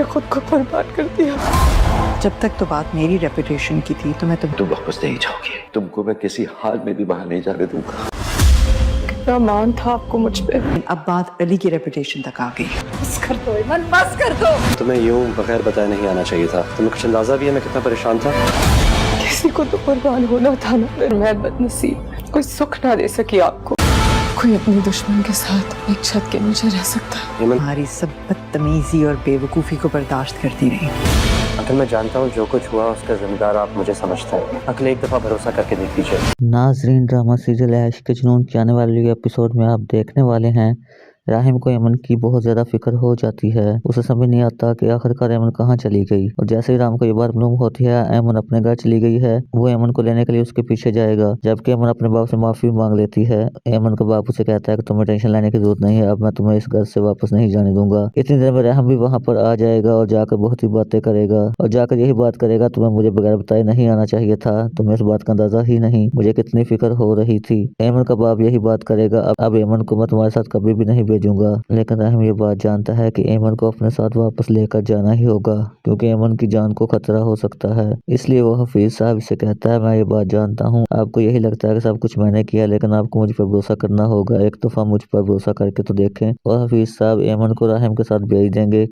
खुद को बर्बाद कर दिया। जब तक तो बात मेरी रेपुटेशन की थी तो मैं तुम वापस नहीं जाओगी। तुमको मैं किसी हाल में भी बाहर नहीं जाने दूंगा। कितना मान था आपको मुझ पे। अब बात अली की रेपुटेशन तक आ गई। बस कर दो ईमान, बस कर दो। तुम्हें यूं बगैर बताए नहीं आना चाहिए था। तुम्हें कुछ अंदाजा भी है मैं कितना परेशान था? किसी को तो कुर्बान होना था ना। फिर मैं बदनसीब कोई सुख ना दे सकी आपको। कोई अपने दुश्मन के साथ एक छत के नीचे रह सकता है। हमारी सब बदतमीजी और बेवकूफ़ी को बर्दाश्त करती रही। अगर मैं जानता हूँ जो कुछ हुआ उसका जिम्मेदार आप मुझे समझते हैं। अगले एक दफ़ा भरोसा करके देख लीजिए। नाजरीन, ड्रामा सीरियल ऐश के जुनून के आने वाले एपिसोड में आप देखने वाले हैं राहिम को एमन की बहुत ज़्यादा फिक्र हो जाती है। उसे समझ नहीं आता कि आखिरकार एमन कहाँ चली गई। और जैसे ही राम को ये बात मालूम होती है एमन अपने घर चली गई है, वो एमन को लेने के लिए उसके पीछे जाएगा। जबकि एमन अपने बाप से माफ़ी मांग लेती है। एमन का बाप उसे कहता है कि तुम्हें टेंशन लेने की जरूरत नहीं है, अब मैं तुम्हें इस घर से वापस नहीं जाने दूंगा। इतनी देर में राहिम भी वहाँ पर आ जाएगा और जाकर बहुत ही बातें करेगा और जाकर यही बात करेगा, तुम्हें मुझे बगैर बताए नहीं आना चाहिए था, तुम्हें इस बात का अंदाजा ही नहीं मुझे कितनी फिक्र हो रही थी। एमन का बाप यही बात करेगा, अब एमन को मैं तुम्हारे साथ कभी भी नहीं भेजूंगा। लेकिन राहिम ये बात जानता है कि एमन को अपने साथ वापस लेकर जाना ही होगा, क्योंकि एमन की जान को खतरा हो सकता है। इसलिए वो हफीज साहब से कहता है, मैं ये बात जानता हूँ आपको यही लगता है कि सब कुछ मैंने किया, लेकिन आपको मुझ पर भरोसा करना होगा। एक दफा मुझ पर भरोसा करके तो देखें। और हफीज साहब एमन को राहिम के साथ भेज देंगे।